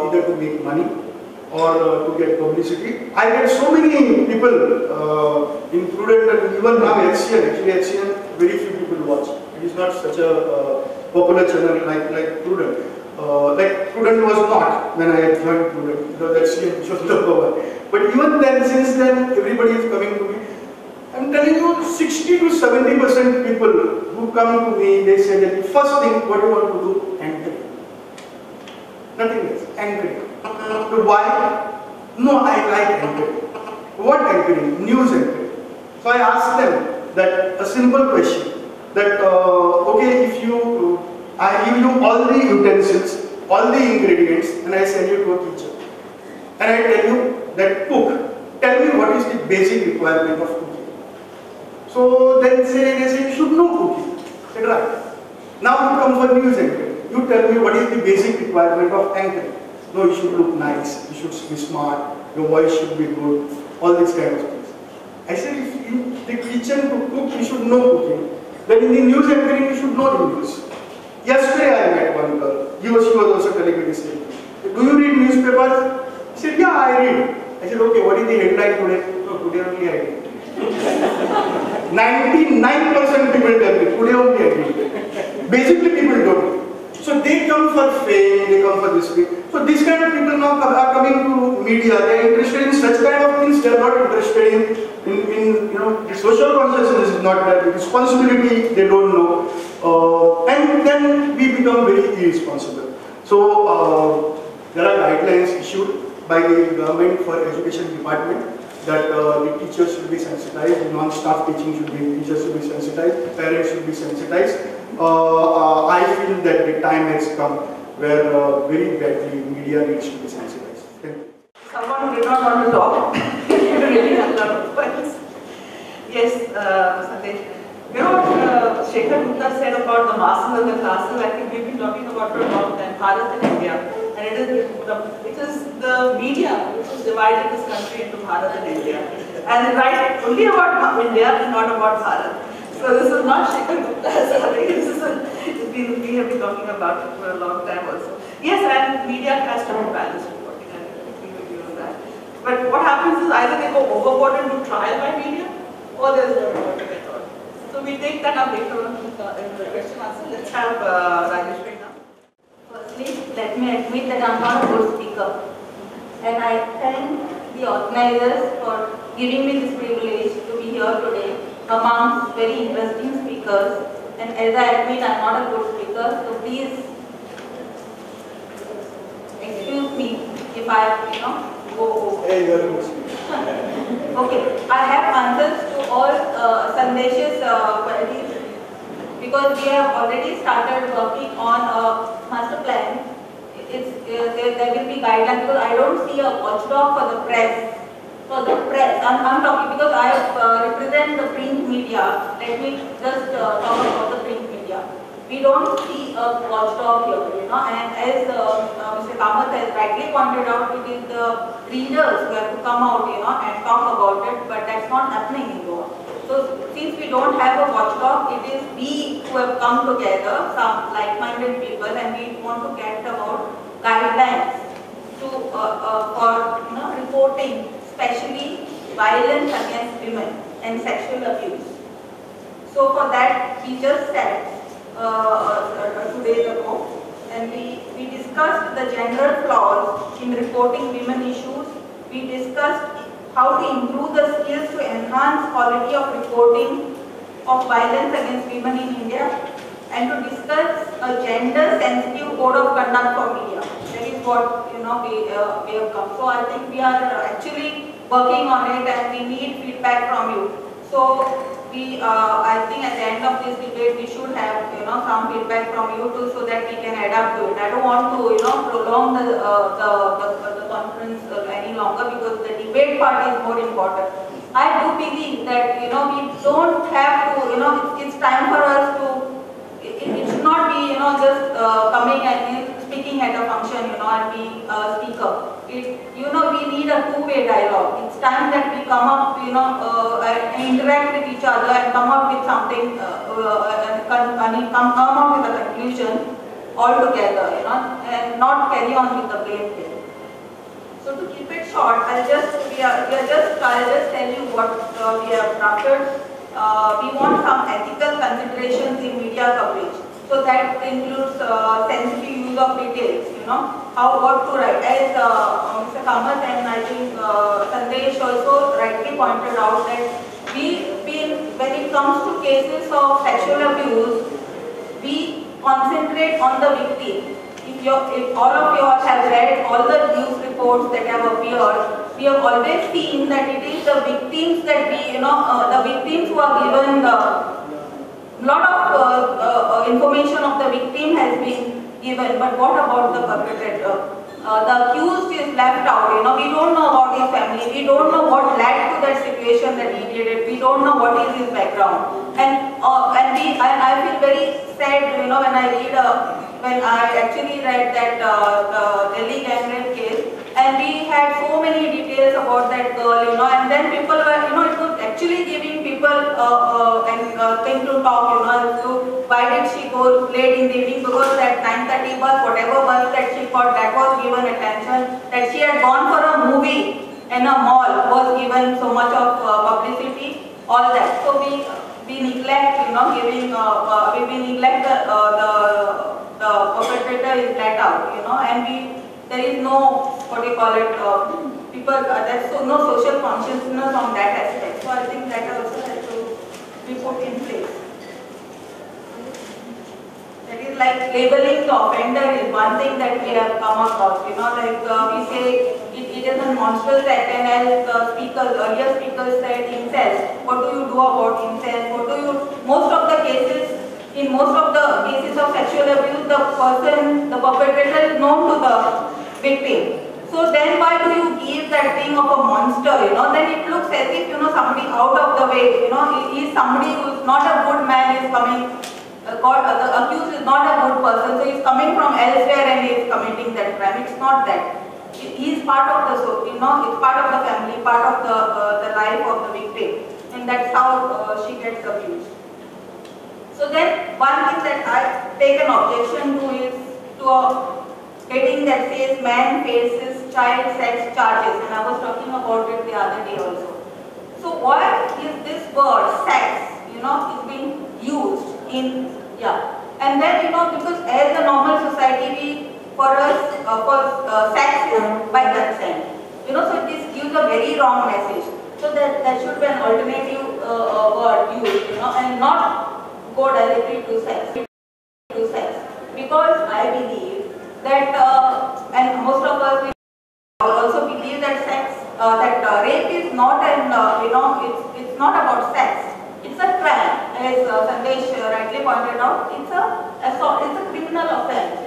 either to make money or to get publicity. I get so many people, included, and even now HCN, actually HCN, very few people watch. It is not such a popular channel like Prudent. Like Prudent was not when I joined Prudent, because HCN which was number 1. But even then, since then, everybody is coming to me. I'm telling you, 60 to 70% people who come to me, they say that the first thing, what do you want to do? Anchoring. Nothing else, anchoring. So why? No, I like anchoring. What anchoring? News anchoring. So I ask them that a simple question, that okay, if I give you all the utensils, all the ingredients, and I send you to a kitchen, and I tell you that cook, tell me what is the basic requirement of cooking. So then they say you should know cooking. I said, right. Now you come for news anchoring. you tell me what is the basic requirement of anchoring. No, you should look nice, you should be smart, your voice should be good, all these kind of things. I said, if in the kitchen to cook, you should know cooking. Then in the news anchoring, you should know the news. Yesterday I met one girl, she was also telling me the same thing. Do you read newspapers? She said, yeah, I read. I said, okay, what is the headline today? No, today only I read. 99% people tell me, today only I read. Basically people don't. So they come for fame, they come for this thing. So these kind of people now are coming to media, they are interested in such kind of things, they are not interested in you know, the social consciousness is not there, the responsibility they don't know. And then we become very irresponsible. So there are guidelines issued by the government for education department that the teachers should be sensitized, non-staff teaching teachers should be sensitized, parents should be sensitized. I feel that the time has come where very badly media needs to be sensitized. Thank you. Someone who did not want to talk, you really have a lot of points. Yes, Sandesh. You know what Shekhar Gupta said about the masses and the classes? I think we've been talking about for a long time, Bharat and India. And it is the media which has divided this country into Bharat and India. And write only about India and not about Bharat. So this is not Shekhar Gupta, sorry. We have been talking about it for a long time also. Yes, and media has to be balanced reporting. I agree with you on that. But what happens is either they go overboard and do trial by media, or there's no reporting at all. So we take that up later on in the question answer. Let's have Rajeshwari now. Firstly, let me admit that I am not a good speaker. And I thank the organizers for giving me this privilege to be here today amongst very interesting speakers. And as I admit, I am not a good speaker, so please excuse me if I, go over. Hey, you are a good speaker. Okay, I have answers to all Sandesh's queries because we have already started working on a master plan. There will be guidelines because I don't see a watchdog for the press. For the press, I'm talking because I represent the print media. Let me just talk about the print media. We don't see a watchdog here, and as Mr. Kamath has rightly pointed out, it is the readers who have to come out, and talk about it, but that's not happening in Goa. So since we don't have a watchdog, it is we who have come together, some like-minded people, and we want to get about guidelines to for reporting, especially violence against women and sexual abuse. So for that, we just sat 2 days ago, and we discussed the general flaws in reporting women issues. We discussed how to improve the skills to enhance quality of reporting of violence against women in India, and to discuss a gender-sensitive code of conduct for media. That is what we have come. So I think we are actually working on it, and we need feedback from you. So I think at the end of this debate, we should have some feedback from you too, so that we can adapt to it. I don't want to prolong the conference any longer, because the debate part is more important. I do believe that we don't have to it's time for us to. It should not be just coming and speaking at a function and be a speaker. We need a two-way dialogue. It's time that we come up and interact with each other and come up with something come up with a conclusion all together, and not carry on with the blame game. So to keep it short, I'll just tell you what we have drafted. We want some ethical considerations in media coverage. So that includes sensitive use of details, what to write. As Mr. Kamath and I think Sandesh also rightly pointed out that when it comes to cases of sexual abuse, we concentrate on the victim. If all of you have read all the news reports that have appeared, we have always seen that it is the victims that the victims who are given lot of information of the victim has been given, but what about the perpetrator? The accused is left out. We don't know about his family. We don't know what led to that situation that he did it. We don't know what is his background. And I feel very sad, when I read when I actually read that Delhi gang rape case, and we had so many details about that girl, and then people were, it was actually giving people thing to talk, as to why did she go late in the evening, because that 9:30 bus, whatever bus that she got, that was given attention, that she had gone for a movie in a mall was given so much of publicity, all that. So we neglect, we neglect the perpetrator is let out, and there is no, what do you call it, there's no social consciousness on that aspect. So I think that also has to be put in place. That is like labeling the offender is one thing that we have come across, like we say it is a monstrous act, and as earlier speakers said, incest. What do you do about incest? Most of the cases, in most of the cases of sexual abuse, the perpetrator is known to the victim. So then why do you give that thing of a monster, then it looks as if, somebody out of the way, he is somebody who is not a good man, is coming, the accused is not a good person, so he is coming from elsewhere and he is committing that crime. It's not that. He is part of the, it's part of the family, part of the life of the victim, and that's how she gets abused. So then, one thing that I take an objection to is to a heading that says man faces child sex charges, and I was talking about it the other day also. So why is this word sex, is being used in, and then, because as a normal society, for us, sex is by consent, so this gives a very wrong message. So that should be an alternative word used, and not go directly to sex. Because I believe that, and most of us also believe that sex, rape is not an, it's not about sex. It's a crime, as Sandesh rightly pointed out. It's a criminal offense,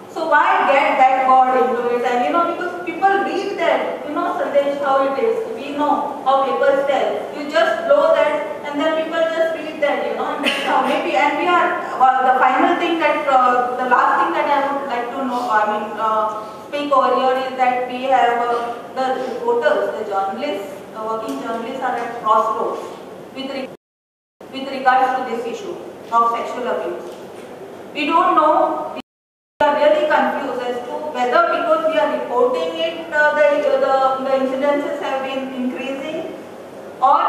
So why get that word into it? And because people read that, Sandesh, how it is. We know how people tell. You just blow that, and then people just read that, and that's how maybe. And we are the final thing that the last thing that I would like to know. Speak over here is that we have the reporters, the journalists, the working journalists are at crossroads with regards to this issue of sexual abuse. We don't know. We are really confused as to whether because we are reporting it, the incidences have been increasing, or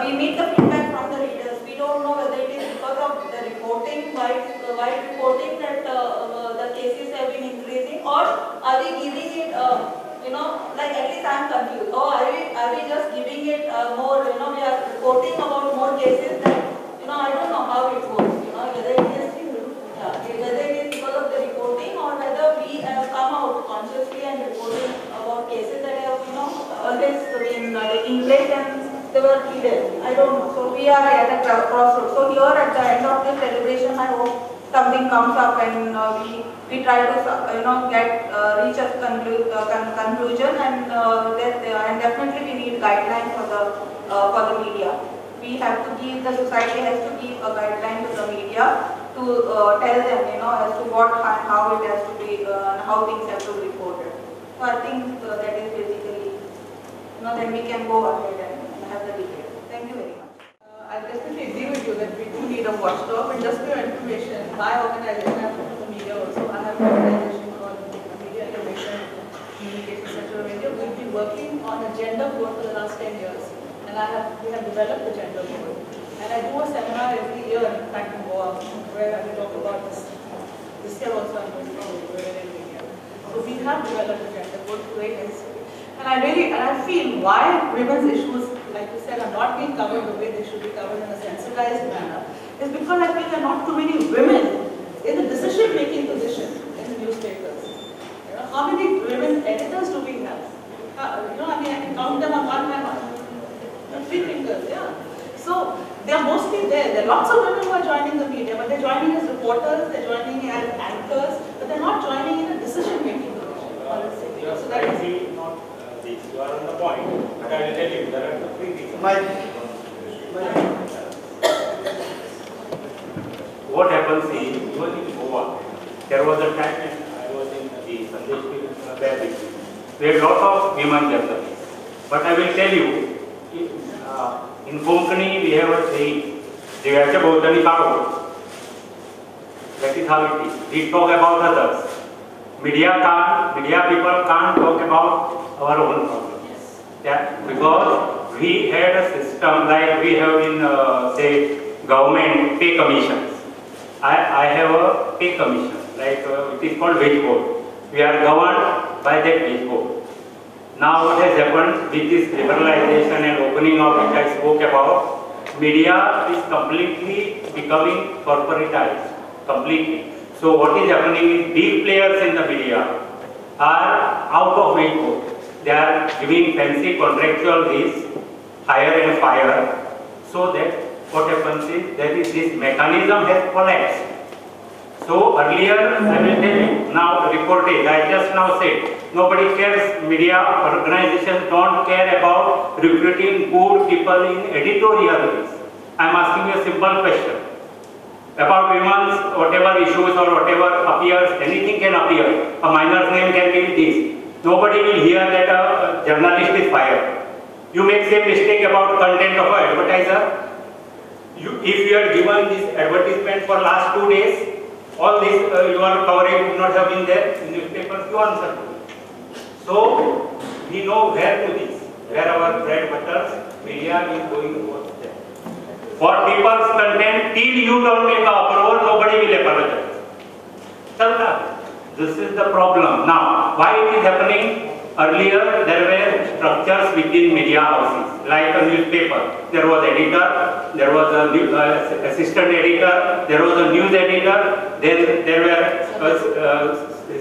we need the feedback from the readers. We don't know whether it is because of the reporting, wide reporting that the cases have been increasing, or are we giving it, like at least I am confused. Or are we just giving it more? We are reporting about more cases that I don't know how it goes. Whether it is because of the reporting, or whether we have come out consciously and reporting about cases that have always been taking place and they were hidden. I don't know. So we are at a crossroads. So here at the end of this celebration, I hope something comes up and we try to reach a conclusion, and definitely we need guidelines for the media. We have to give, the society has to give a guideline to the media to tell them, as to what and how it has to be, how things have to be reported. So I think that is basically, then we can go ahead and have the debate. Thank you very much. I definitely agree with you that we do need a watchdog, and just for your information, my organization, I have the media also, I have an organization called Media Innovation Communication Center of India. We've been working on a gender code for the last 10 years. And we have developed the gender code. And I do a seminar every year, in fact, in Goa, where I talk about this. This year also I'm going to do it in India. So we have developed the gender code very nicely. And I feel why women's issues, like you said, are not being covered the way they should be covered in a sensitized manner, is because I feel there are not too many women in the decision-making position in the newspapers. How many women editors do we have? I can count them on one hand. 3 fingers, yeah. So they are mostly there. There are lots of women who are joining the media, but they're joining as reporters, they're joining as anchors, but they're not joining in a decision-making position. You are slightly not this. You are on the point, but I will tell you there are 3 reasons. What happens is, even in Goa, there bear with me. We have lot of women journalists. But I will tell you, in Konkani we have a saying, "Devacha Bhautani Kao." That is how it is. We talk about others. Media people can't talk about our own problems. Yeah? Because we had a system like we have in, say, government pay commissions. I have a pay commission, like it is called wage board. We are governed by that wage board. Now what has happened with this liberalization and opening up which I spoke about, media is completely becoming corporatized, completely. So what is happening is big players in the media are out of wage board. They are giving fancy contractual deals, hire and fire, so that what happens is that this mechanism has collapsed. So earlier, I will tell you, now reportage, I just now said, nobody cares, media organizations don't care about recruiting good people in editorial roles. I am asking you a simple question. About women's whatever issues or whatever appears, anything can appear. A minor's name can be this. Nobody will hear that a journalist is fired. You make same mistake about content of an advertiser. If you are given this advertisement for last 2 days, all this your coverage would not have been there in newspapers, you answer to it. So we know where to this, where our bread butters, media is going towards there. For people's content, till you don't make a approval, nobody will apologize. This is the problem. Now, why it is happening? Earlier, there were structures within media houses, like a newspaper. There was editor, there was a assistant editor, there was a news editor, then there were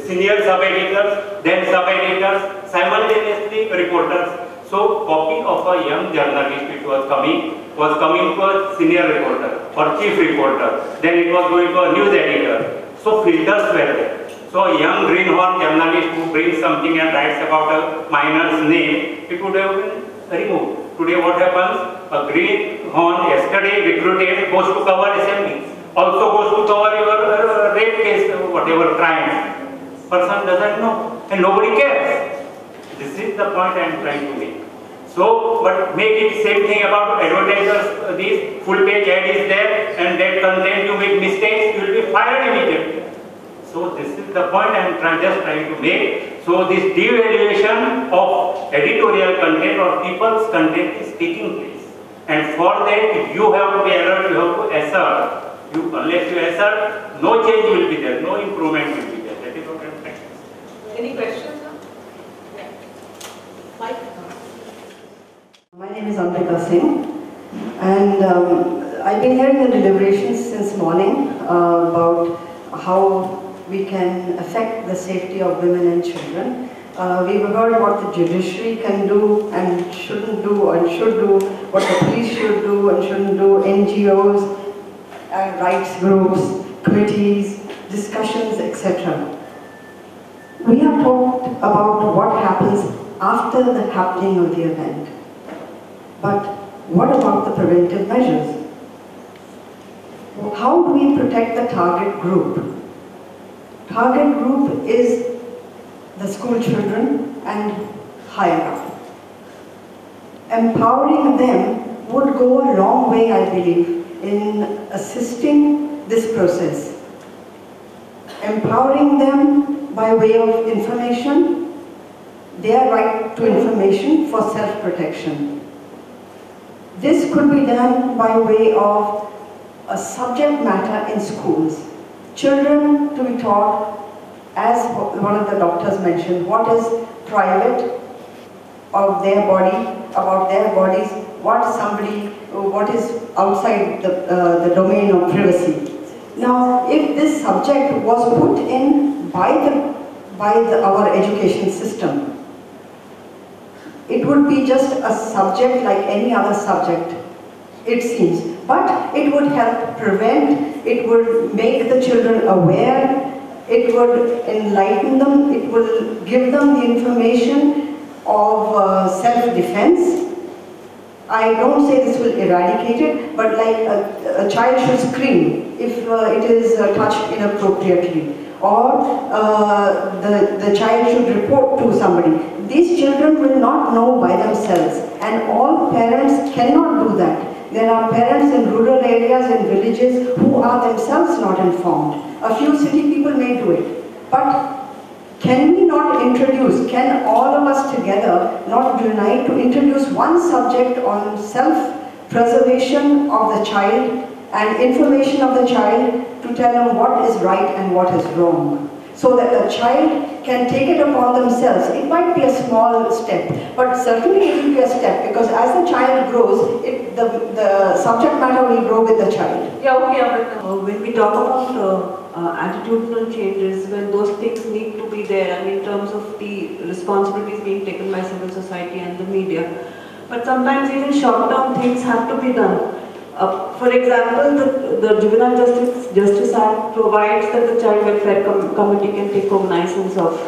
senior sub-editors, then sub-editors, simultaneously reporters. So, copy of a young journalist which was coming to a senior reporter or chief reporter. Then it was going to a news editor. So, filters were there. So a young greenhorn journalist who brings something and writes about a minor's name, it would have been removed. Today what happens? A greenhorn yesterday recruited goes to cover assembly. Also goes to cover your rape case, whatever crime. Person doesn't know and nobody cares. This is the point I am trying to make. So, but make it same thing about advertisers, this full page ad is there and that content you make mistakes, you will be fired immediately. So this is the point I am just trying to make. So this devaluation of editorial content or people's content is taking place. And for that, you have to be alert, you have to assert. Unless you assert, no change will be there, no improvement will be there. That is what I am trying to say. Any questions? Yeah. Mike? My name is Amrita Singh, and I've been hearing the deliberations since morning about how we can affect the safety of women and children. We've heard what the judiciary can do and shouldn't do and should do, what the police should do and shouldn't do, NGOs, rights groups, committees, discussions, etc. We have talked about what happens after the happening of the event. But what about the preventive measures? How do we protect the target group? Target group is the school children and higher up. Empowering them would go a long way, I believe, in assisting this process. Empowering them by way of information, their right to information for self-protection. This could be done by way of a subject matter in schools. Children to be taught, as one of the doctors mentioned, what is private of their body, about their bodies, what is outside the domain of privacy. Now, if this subject was put in by our education system, it would be just a subject like any other subject, it seems. But it would help prevent, it would make the children aware, it would enlighten them, it will give them the information of self-defense. I don't say this will eradicate it, but like a child should scream if it is touched inappropriately. or the child should report to somebody. These children will not know by themselves, and all parents cannot do that. There are parents in rural areas and villages who are themselves not informed. A few city people may do it. But can we not introduce, can all of us together not unite to introduce one subject on self-preservation of the child and information of the child to tell them what is right and what is wrong, so that the child can take it upon themselves. It might be a small step, but certainly it will be a step, because as the child grows, the subject matter will grow with the child. Yeah, okay, Amrita. When we talk about attitudinal changes, when those things need to be there, and in terms of the responsibilities being taken by civil society and the media, but sometimes even short-term things have to be done. For example, the Juvenile Justice Act provides that the Child Welfare Committee can take cognizance of,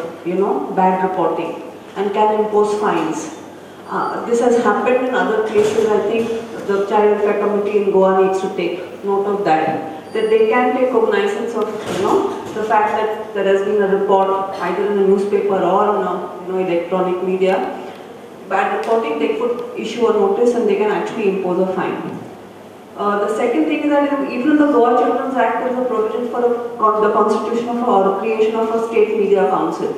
bad reporting and can impose fines. This has happened in other places. I think the Child Welfare Committee in Goa needs to take note of that. That they can take cognizance of, the fact that there has been a report either in a newspaper or on electronic media. Bad reporting, they could issue a notice and they can actually impose a fine. The second thing is that even in the Goa Children's Act, there is a provision for the constitution of or creation of a state media council.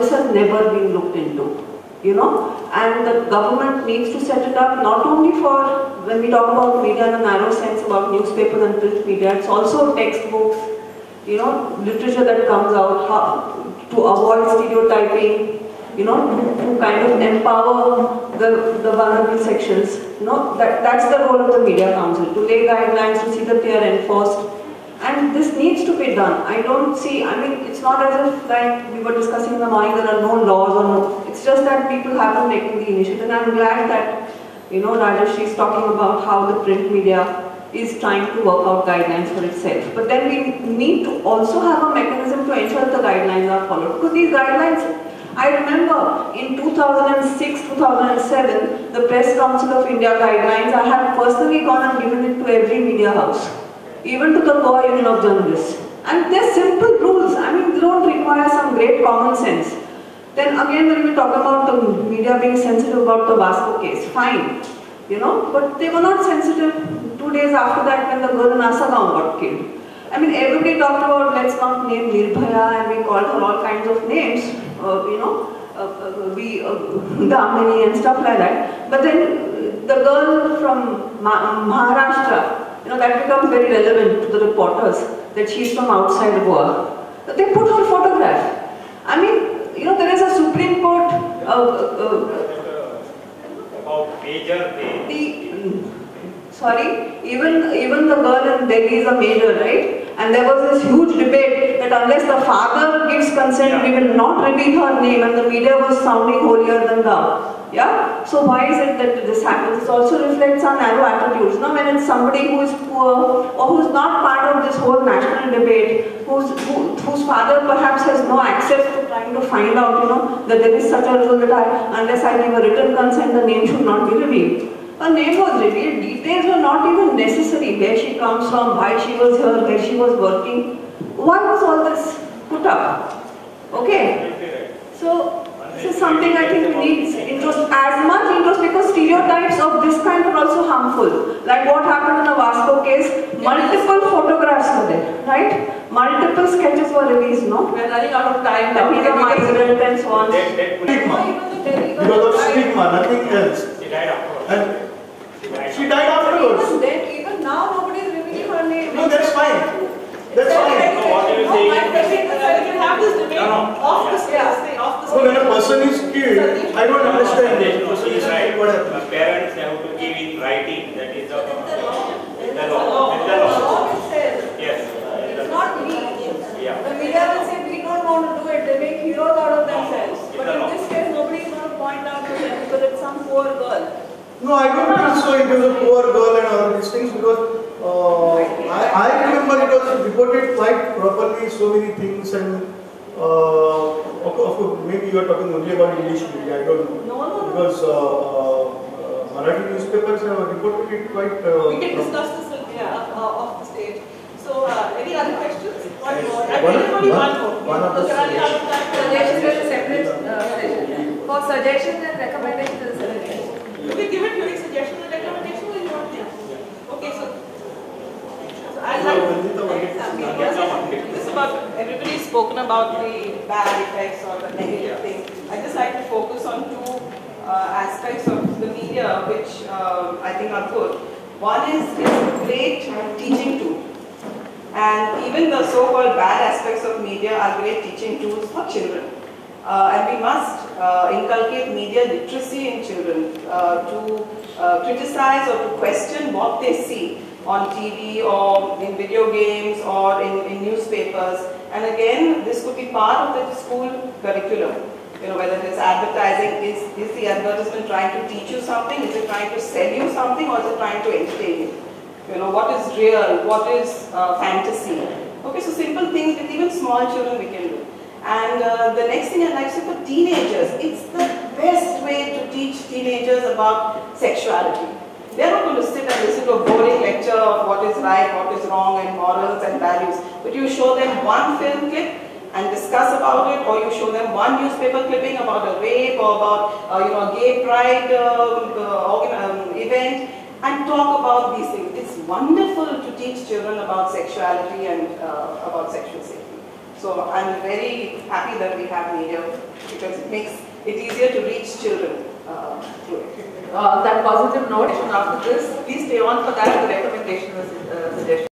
This has never been looked into, and the government needs to set it up not only for, when we talk about media in a narrow sense about newspapers and print media, it's also textbooks, literature that comes out, how to avoid stereotyping, to kind of empower the vulnerable sections. That's the role of the Media Council, to lay guidelines, to see that they are enforced. And this needs to be done. I don't see, it's not as if, like we were discussing in the morning, there are no laws or no, it's just that people haven't taken the initiative. And I'm glad that, Rajesh is talking about how the print media is trying to work out guidelines for itself. But then we need to also have a mechanism to ensure that the guidelines are followed. Because these guidelines, I remember in 2006, 2007, the Press Council of India guidelines, I had personally gone and given it to every media house, even to the Goa Union of Journalists. And they're simple rules, they don't require some great common sense. Then again, when we talk about the media being sensitive about the Vasco case, fine, but they were not sensitive 2 days after that when the girl in Asagaon got killed. Everybody talked about, let's not name Nirbhaya, and we called her all kinds of names, Damini and stuff like that. But then the girl from Maharashtra, that becomes very relevant to the reporters, that she's from outside Goa. They put her photograph. There is a Supreme Court about major even the girl in Delhi is a major, right? And there was this huge debate that unless the father gives consent, we will not reveal her name, and the media was sounding holier than thou. Yeah? So why is it that this happens? It also reflects our narrow attitudes. When it's somebody who is poor or who is not part of this whole national debate, whose father perhaps has no access to trying to find out, that there is such a rule that unless I give a written consent, the name should not be revealed. Her name was revealed, details were not even necessary, where she comes from, why she was here, where she was working. Why was all this put up? Okay? So, this is something I think needs interest, as much interest, because stereotypes of this kind are also harmful. Like what happened in the Vasco case, multiple photographs were there, right? Multiple sketches were released, no? We're running out of time That he's a migrant and so on. Stigma. Because of stigma, nothing else. She died afterwards. And she died afterwards. Even now, nobody is revealing her name. No, that's fine. That's fine. No, what you say? We can have this debate off the stage. So when a person is killed, I don't understand it. She is right. What happens? Parents have to give in writing. That is the law. The law itself. Yes. It's not me. Yeah. The media will say we don't want to do it. They make heroes out of themselves. But in this case, nobody is going to point out to them because it's some poor girl. No, I don't think so. It was a poor girl and all these things, because I remember it was reported quite properly, so many things, and maybe you are talking only about English media, I don't know. No. Because Marathi newspapers have reported it quite We can discuss this off the stage. So, any other questions? one more. I think only one more. One of the Suggestions is a separate session. For suggestions and recommendations is a separate session. You can give it during suggestions and recommendations or you want this? Okay, so I'd like this is about everybody's spoken about the bad effects or the negative things. I just like to focus on two aspects of the media which I think are good. One is it's a great teaching tool. And even the so-called bad aspects of media are great teaching tools for children. And we must inculcate media literacy in children to criticize or to question what they see on TV or in video games or in newspapers. And again, this could be part of the school curriculum. You know, whether it is advertising, is the advertisement trying to teach you something? Is it trying to sell you something, or is it trying to entertain you? You know, what is real? What is fantasy? Okay, so simple things with even small children we can do. And the next thing I'd like to say for teenagers, it's the best way to teach teenagers about sexuality. They're not going to sit and listen to a boring lecture of what is right, what is wrong, and morals and values. But you show them one film clip and discuss about it, or you show them one newspaper clipping about a rape or about a gay pride event, and talk about these things. It's wonderful to teach children about sexuality and about sexual safety. So I'm very happy that we have media because it makes it easier to reach children through it. That positive note, after this, please stay on for that, the recommendation was suggestion.